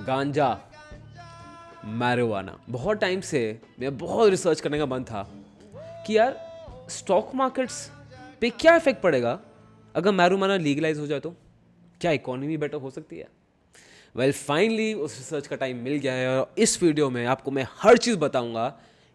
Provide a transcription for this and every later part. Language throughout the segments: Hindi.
गांजा, मैरिजुआना। बहुत टाइम से मैं बहुत रिसर्च करने का मन था कि यार स्टॉक मार्केट्स पे क्या इफेक्ट पड़ेगा अगर मैरिजुआना लीगलाइज हो जाए, तो क्या इकोनॉमी बेटर हो सकती है। वेल फाइनली उस रिसर्च का टाइम मिल गया है और इस वीडियो में आपको मैं हर चीज़ बताऊंगा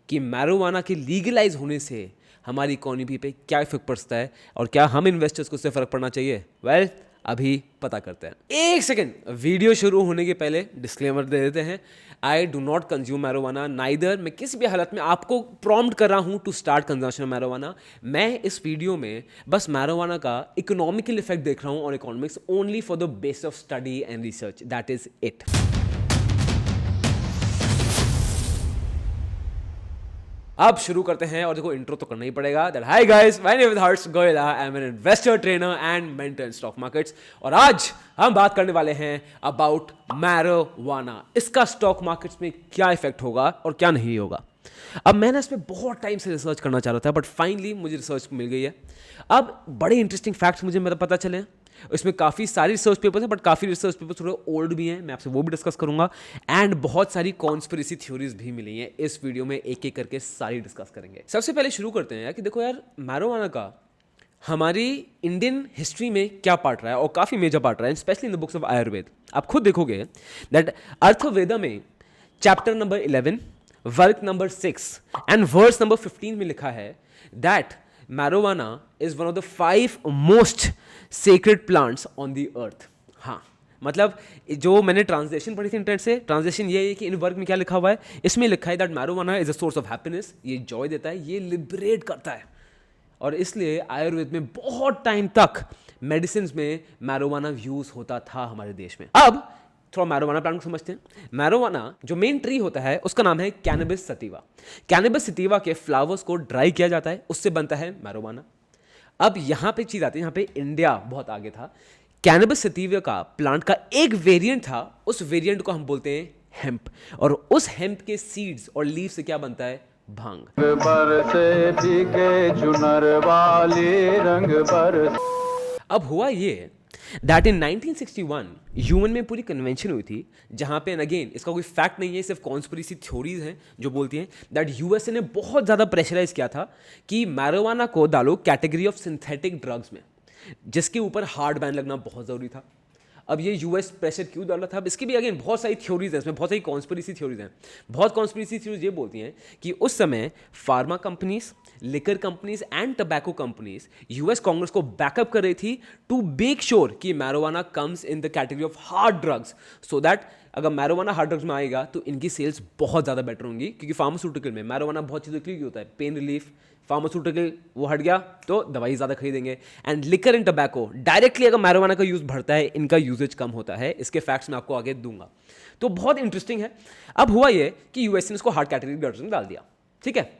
कि मैरिजुआना के लीगलाइज होने से हमारी इकोनॉमी पे क्या इफेक्ट पड़ता है और क्या हम इन्वेस्टर्स को उससे फ़र्क पड़ना चाहिए। वेल अभी पता करते हैं। एक सेकेंड, वीडियो शुरू होने के पहले डिस्क्लेमर दे देते हैं। I do not consume marijuana, neither. मैं किसी भी हालत में आपको प्रॉम्प्ट कर रहा हूं टू स्टार्ट कंजम्पशन मैरिजुआना। मैं इस वीडियो में बस मैरिजुआना का इकोनॉमिकल इफेक्ट देख रहा हूं और economics only for the base of study and research, that is it. अब शुरू करते हैं और देखो इंट्रो तो करना ही पड़ेगा। That hi guys, my name is Harsh Goyal, I am an investor, trainer and mentor in stock markets. और आज हम बात करने वाले हैं अबाउट मैरिजुआना। इसका स्टॉक मार्केट्स में क्या इफेक्ट होगा और क्या नहीं होगा। अब मैंने इस पर बहुत टाइम से रिसर्च करना चाह रहा था, बट फाइनली मुझे रिसर्च मिल गई है। अब बड़े इंटरेस्टिंग फैक्ट्स मुझे पता चले हैं। इसमें काफ़ी सारी रिसर्च पेपर्स हैं, बट काफ़ी रिसर्च पेपर्स थोड़े ओल्ड भी हैं, मैं आपसे वो भी डिस्कस करूंगा। एंड बहुत सारी कॉन्स्पिरेसी थ्योरीज भी मिली हैं। इस वीडियो में एक एक करके सारी डिस्कस करेंगे। सबसे पहले शुरू करते हैं कि देखो यार, मैरिजुआना का हमारी इंडियन हिस्ट्री में क्या पार्ट रहा है, और काफ़ी मेजर पार्ट रहा है, specially in the books of Ayurveda. आप खुद देखोगे दैट अर्थवेदा में chapter number 11 verse number 6 and verse number 15 में लिखा है that marijuana is one of the 5 most sacred plants on the earth। हाँ, मतलब जो मैंने ट्रांसलेशन पढ़ी थी इंटरनेट से, ट्रांसलेशन ये है कि इन वर्क में क्या लिखा हुआ है, इसमें लिखा है that marijuana is a source of happiness. ये जॉय देता है, ये लिबरेट करता है, और इसलिए आयुर्वेद में बहुत टाइम तक मेडिसिन में मैरिजुआना यूज होता था हमारे देश में। अब थोड़ा मैरिजुआना प्लांट को समझते हैं। मैरिजुआना जो मेन ट्री होता है उसका नाम है कैनबिस सटिवा। कैनबिस सटिवा के फ्लावर्स को ड्राई किया जाता है, उससे बनता है मैरिजुआना। अब यहां पे चीज आती है, यहां पे इंडिया बहुत आगे था। कैनबिस सटिवा का प्लांट का एक वेरिएंट था, उस वेरिएंट को हम बोलते हैं हेम्प, और उस हेम्प के सीड्स और लीव से क्या बनता है, भांग। अब हुआ ये दैट इन 1961 यूएन में पूरी कन्वेंशन हुई थी, जहां पे अगेन इसका कोई फैक्ट नहीं है, सिर्फ कॉन्स्पिरेसी थ्योरीज हैं जो बोलती हैं दैट यूएसए ने बहुत ज़्यादा प्रेशराइज किया था कि मैरिजुआना को डालो कैटेगरी ऑफ सिंथेटिक ड्रग्स में, जिसके ऊपर हार्ड बैन लगना बहुत ज़रूरी था। अब ये यूएस प्रेशर क्यों डाला था, अब इसकी भी अगेन बहुत सारी थ्योरीज हैं, इसमें बहुत सारी कॉन्स्पिरेसी थ्योरीज हैं। बहुत कॉन्स्पिरेसी थ्योरीज ये बोलती हैं कि उस समय pharma companies, liquor companies and tobacco companies US Congress को बैकअप कर रही थी टू मेक श्योर कि marijuana comes in the category of hard drugs, so that अगर मैरिजुआना हार्ड ड्रग्स में आएगा तो इनकी सेल्स बहुत ज़्यादा बेटर होंगी, क्योंकि फार्मास्यूटिकल में मैरिजुआना बहुत चीज़ों के लिए होता है, पेन रिलीफ, फार्मास्यूटिकल वो हट गया तो दवाई ज़्यादा खरीदेंगे। And liquor and tobacco directly अगर मैरिजुआना का यूज़ बढ़ता है, इनका यूजेज कम होता है। इसके फैक्ट्स मैं आपको आगे दूंगा, तो बहुत इंटरेस्टिंग है। अब हुआ ये कि यूएस ने इसको हार्ड कैटेगरी ड्रग्स में डाल दिया, ठीक है।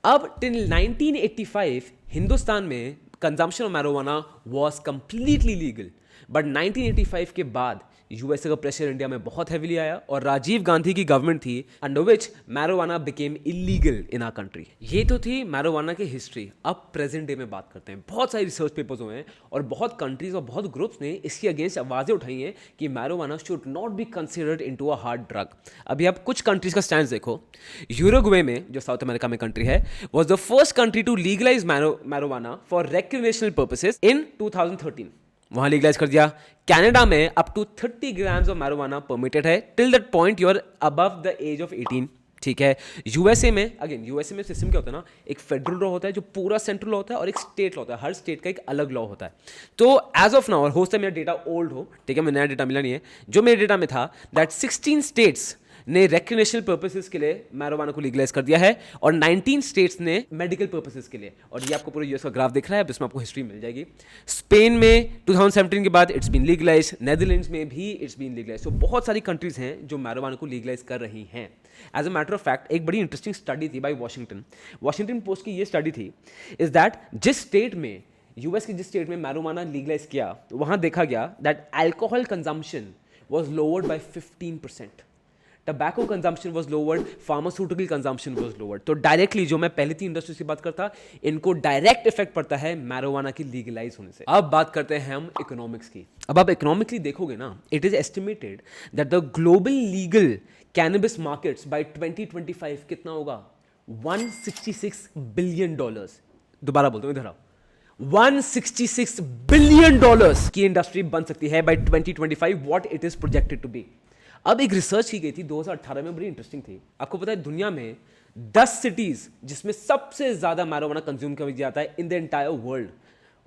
अब टिल 1985 हिंदुस्तान में consumption of marijuana was completely legal, but 1985 के बाद यूएसए का प्रेशर इंडिया में बहुत हेवीली आया और राजीव गांधी की गवर्नमेंट थी, under which marijuana became illegal in our country. ये तो थी मैरिजुआना की हिस्ट्री। अब प्रेजेंट डे में बात करते हैं। बहुत सारी रिसर्च पेपर्स हुए हैं और बहुत कंट्रीज और बहुत ग्रुप्स ने इसके अगेंस्ट आवाजें उठाई हैं कि marijuana should not be considered into a hard drug. अभी आप कुछ कंट्रीज का स्टैंड देखो। यूरुग्वे में, जो साउथ अमेरिका में कंट्री है, was the first country to legalize marijuana for recreational purposes in 2013, वहां लीगलाइज कर दिया। कनाडा में up to 30 grams of marijuana permitted है till that point you are above the age of 18, ठीक है। यूएसए में अगेन, यूएसए में सिस्टम क्या होता है ना, एक फेडरल लॉ होता है जो पूरा सेंट्रल लॉ होता है, और एक स्टेट लॉ होता है, हर स्टेट का एक अलग लॉ होता है। तो एज ऑफ नाउ, और हो सकता है मेरा डेटा ओल्ड हो, ठीक है, मैं नया डेटा मिला नहीं है, जो मेरे डेटा में था दैट 16 स्टेट्स ने रेक्रिएशनल पर्पसेस के लिए मैरिजुआना को लीगलाइज कर दिया है, और 19 स्टेट्स ने मेडिकल पर्पसेस के लिए। और ये आपको पूरा यूएस का ग्राफ दिख रहा है, जिसमें आपको हिस्ट्री मिल जाएगी। स्पेन में 2017 के बाद इट्स बीन लीगलाइज, नेदरलैंड्स में भी इट्स बीन लीगलाइज। तो बहुत सारी कंट्रीज हैं जो मैरिजुआना को लीगलाइज कर रही हैं। As a matter of fact, एक बड़ी इंटरेस्टिंग स्टडी थी बाई वॉशिंगटन पोस्ट की। ये स्टडी थी इज दैट जिस स्टेट में, यूएस के जिस स्टेट में मैरिजुआना लीगलाइज किया, वहां देखा गया that alcohol consumption was lowered by 15%, tobacco consumption was lowered, pharmaceutical consumption was lowered. तो डायरेक्टली जो मैं पहले 3 इंडस्ट्रीज की बात करता, इनको डायरेक्ट इफेक्ट पड़ता है मैरिजुआना की लीगलाइज होने से। अब बात करते हैं हम इकोनॉमिक्स की। अब आप इकोनॉमिकली देखोगे ना, it is estimated that the global legal cannabis markets by 2025 कितना होगा? $166 बिलियन। दोबारा बोलता हूं, इधर आओ। $166 बिलियन की इंडस्ट्री बन सकती है by 2025, what it is projected to be. अब एक रिसर्च की गई थी 2018 में, बड़ी इंटरेस्टिंग थी। आपको पता है दुनिया में 10 सिटीज जिसमें सबसे ज्यादा मैरिजुआना कंज्यूम किया जाता है इन द एंटायर वर्ल्ड,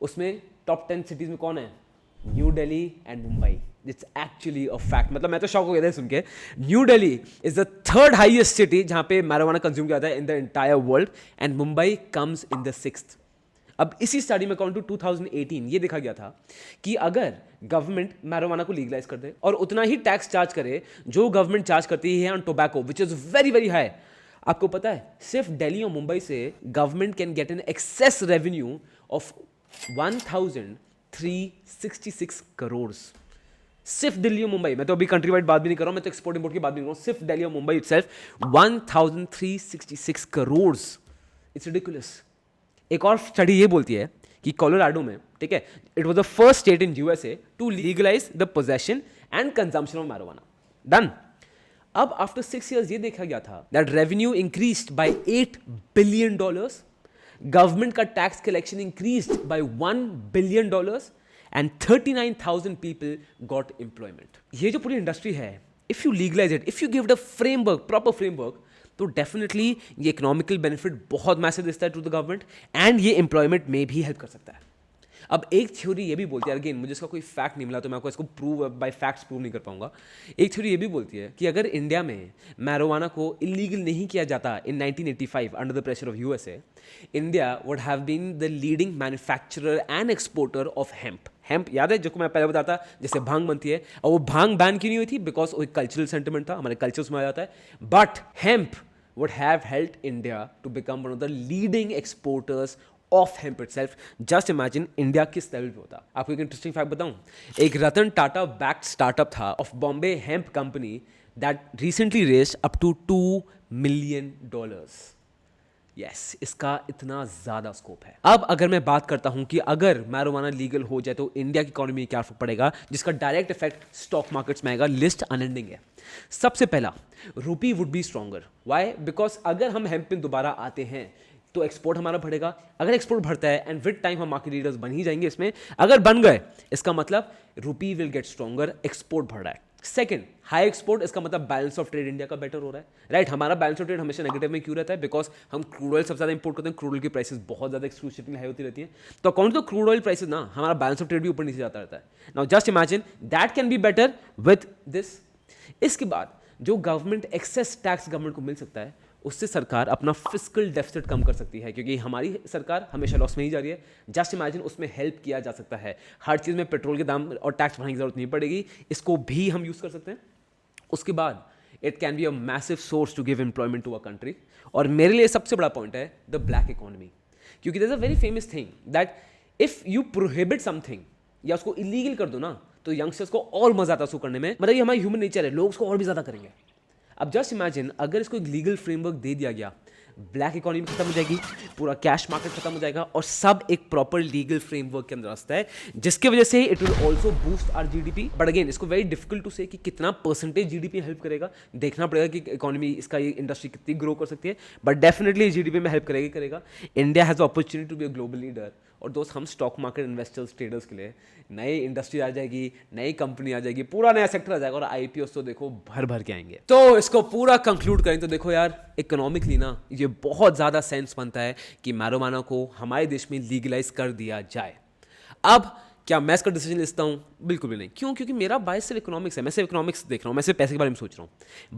उसमें टॉप 10 सिटीज में कौन है? New Delhi and Mumbai. It's actually a fact. मतलब मैं तो शॉक हो गया था सुन के। New Delhi is the 3rd highest city जहां पे मैरिजुआना कंज्यूम किया जाता है in the entire world, and Mumbai comes in the 6th। अब इसी स्टडी में अकॉर्डिंग टू 2018 ये देखा गया था कि अगर गवर्नमेंट मैरिजुआना को लीगलाइज कर दे और उतना ही टैक्स चार्ज करे जो गवर्नमेंट चार्ज करती है on tobacco, which is very very high. आपको पता है सिर्फ दिल्ली और मुंबई से government can get an access revenue of 1366 crore. सिर्फ दिल्ली और मुंबई। मैं तो अभी कंट्री वाइड बात भी नहीं कर रहा हूं, मैं तो एक्सपोर्ट इंपोर्ट की बात भी नहीं कर रहा हूं। सिर्फ दिल्ली और Mumbai itself 1366 crore. It's ridiculous. एक और स्टडी ये बोलती है कि कोलोराडो में, ठीक है, it was the first state in USA to legalize the possession and consumption of marijuana. Done. अब आफ्टर 6 years ये देखा गया था that revenue increased by $8 billion, government का tax collection increased by $1 billion, and 39,000 people got employment. ये जो पूरी इंडस्ट्री है, if you legalize it, if you give the framework, proper framework, तो डेफिनेटली ये इकोनॉमिकल बेनिफिट बहुत मैसिव देता है टू द गवर्नमेंट, एंड ये एम्प्लॉयमेंट में भी हेल्प कर सकता है। अब एक थ्योरी ये भी बोलती है, अगेन मुझे इसका कोई फैक्ट नहीं मिला तो मैं आपको इसको प्रूव बाय फैक्ट्स प्रूव नहीं कर पाऊंगा। एक थ्योरी ये भी बोलती है कि अगर इंडिया में मैरिजुआना को इलीगल नहीं किया जाता in 1985 under the pressure of USA, India would have been the leading manufacturer and exporter of hemp. Hemp याद है जो मैं पहले बताता, जैसे भांग बनती है, और वो भांग बैन क्यों नहीं हुई थी? बिकॉज वो एक कल्चरल सेंटिमेंट था, हमारे कल्चर्स में आ जाता है। But hemp would have helped India to become one of the leading exporters of hemp itself. Just imagine India किस लेवल पे होता। आपको एक इंटरेस्टिंग फैक्ट बताऊं, एक रतन टाटा बैक्ड स्टार्टअप था of Bombay hemp company that recently raised up to $2 million. Yes, इसका इतना ज्यादा स्कोप है। अब अगर मैं बात करता हूं कि अगर मैरिजुआना लीगल हो जाए तो इंडिया की इकोनॉमी में क्या फर्क पड़ेगा, जिसका डायरेक्ट इफेक्ट स्टॉक मार्केट्स में आएगा। लिस्ट अनएंडिंग है। सबसे पहला, रूपी would be stronger. Why? Because अगर हम हेम्प में दोबारा आते हैं तो एक्सपोर्ट हमारा बढ़ेगा। अगर एक्सपोर्ट बढ़ता है एंड विद टाइम हम मार्केट लीडर्स बन ही जाएंगे इसमें, अगर बन गए इसका मतलब रूपी विल गेट स्ट्रॉन्गर, एक्सपोर्ट बढ़ रहा है। सेकंड, हाई एक्सपोर्ट, इसका मतलब बैलेंस ऑफ ट्रेड इंडिया का बेटर हो रहा है, राइट? हमारा बैलेंस ऑफ ट्रेड हमेशा नेगेटिव में क्यों रहता है? बिकॉज हम क्रूड ऑयल सबसे ज्यादा इंपोर्ट करते हैं, क्रूड ऑयल की प्राइसेस बहुत ज्यादा एक्सक्लूसिवली हाई होती रहती है। तो according to crude oil prices ना, हमारा बैलेंस ऑफ ट्रेड भी ऊपर नीचे जाता रहता है। Now just imagine that can be better with this. इसके बाद जो गवर्नमेंट एक्सेस टैक्स गवर्नमेंट को मिल सकता है, उससे सरकार अपना फिस्कल डेफिसिट कम कर सकती है, क्योंकि हमारी सरकार हमेशा लॉस में ही जा रही है। जस्ट इमेजिन उसमें हेल्प किया जा सकता है। हर चीज़ में पेट्रोल के दाम और टैक्स बढ़ाने की जरूरत नहीं पड़ेगी, इसको भी हम यूज़ कर सकते हैं। उसके बाद it can be a massive source to give employment to a country. और मेरे लिए सबसे बड़ा पॉइंट है द ब्लैक इकोनॉमी, क्योंकि there is a very famous thing that if you prohibit something या उसको इलीगल कर दो ना, तो यंगस्टर्स को और मजा आता है उसको करने में। मतलब ये हमारी ह्यूमन नेचर है, लोग उसको और भी ज्यादा करेंगे। अब जस्ट इमेजिन अगर इसको एक लीगल फ्रेमवर्क दे दिया गया, ब्लैक इकोनॉमी खत्म हो जाएगी, पूरा कैश मार्केट खत्म हो जाएगा, और सब एक प्रॉपर लीगल फ्रेमवर्क के अंदर आता है, जिसके वजह से it will also boost our GDP. But again इसको वेरी डिफिकल्ट टू से कि कितना परसेंटेज जीडीपी हेल्प करेगा, देखना पड़ेगा कि इकोनॉमी इसका ये इंडस्ट्री कितनी ग्रो कर सकती है। बट डेफिनेटली जीडीपी में हेल्प करेगा। India has opportunity to be a global leader. और दोस्त, हम स्टॉक मार्केट इन्वेस्टर्स ट्रेडर्स के लिए नई इंडस्ट्री आ जाएगी, नई कंपनी आ जाएगी, पूरा नया सेक्टर आ जाएगा, और आईपीओ तो देखो भर भर के आएंगे। तो इसको पूरा कंक्लूड करें तो देखो यार, इकोनॉमिकली ना ये बहुत ज़्यादा सेंस बनता है कि मैरिजुआना को हमारे देश में लीगलाइज कर दिया जाए। अब क्या मैं इसका डिसीजन लेता हूँ? बिल्कुल भी नहीं। क्यों? क्योंकि मेरा बायस सिर्फ इकोनॉमिक्स है, मैं सिर्फ इकोनॉमिक्स देख रहा हूँ, मैं सिर्फ पैसे के बारे में सोच रहा हूँ।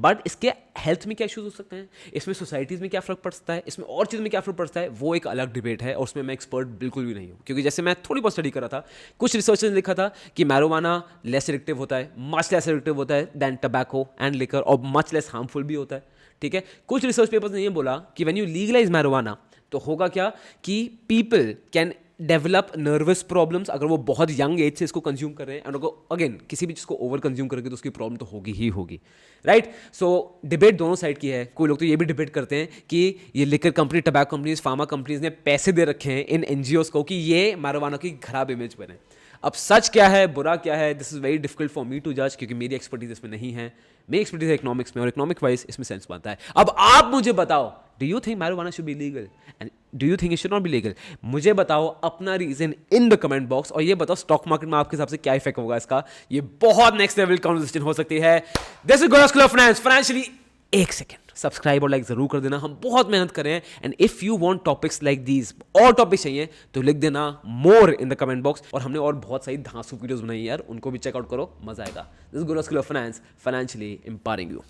बट इसके हेल्थ में क्या इश्यूज हो सकते हैं, इसमें सोसाइटीज़ में क्या फ़र्क पड़ता है, इसमें और चीज़ में क्या फ़र्क पड़ता है, वो एक अलग डिबेट है, और उसमें मैं एक्सपर्ट बिल्कुल भी नहीं हूँ। क्योंकि जैसे मैं थोड़ी बहुत स्टडी कर रहा था, कुछ रिसर्चर्स ने लिखा था कि मैरिजुआना लेस एडिक्टिव होता है, मच लेस एडिक्टिव होता है दैन टबैको एंड लिकर, और मच लेस हार्मफुल भी होता है। ठीक है, कुछ रिसर्च पेपर्स ने ये बोला कि व्हेन यू लीगलाइज मैरिजुआना तो होगा क्या कि people can develop nervous problems अगर वो बहुत यंग एज से इसको कंज्यूम कर रहे हैं, एंड अगेन किसी भी चीज़ को ओवर कंज्यूम करेंगे तो उसकी प्रॉब्लम तो होगी ही होगी, राइट। सो डिबेट दोनों साइड की है। कोई लोग तो ये भी डिबेट करते हैं कि ये liquor company, tobacco companies, pharma companies ने पैसे दे रखे हैं इन एनजीओज को कि ये marijuana की खराब इमेज बने। अब सच क्या है, बुरा क्या है, this is very difficult for me to जज, क्योंकि मेरी एक्सपर्टीज इसमें नहीं है। मेरी एक्सपर्टीज है इकोनॉमिक्स में, और इकोनॉमिक वाइज इसमें सेंस बनता है। अब आप मुझे बताओ, do you think marijuana should be legal and do you think it should not be legal? मुझे बताओ अपना reason in the comment box, और ये बताओ स्टॉक मार्केट में आपके हिसाब से क्या इफेक्ट होगा इसका। ये बहुत नेक्स्ट लेवल कॉन्वर्सेशन हो सकती है। दिस इज गोरा स्कूल ऑफ फाइनेंस, फाइनेंशियली। एक सेकेंड, सब्सक्राइब और लाइक जरूर कर देना, हम बहुत मेहनत कर रहे हैं। And if you want topics like these, और टॉपिक्स चाहिए तो लिख देना मोर इन द कमेंट बॉक्स। और हमने और बहुत सारी धांसू वीडियोस बनाई यार, उनको भी चेकआउट करो, मजा आएगा। दिस इज गोरा school of finance, financially empowering you.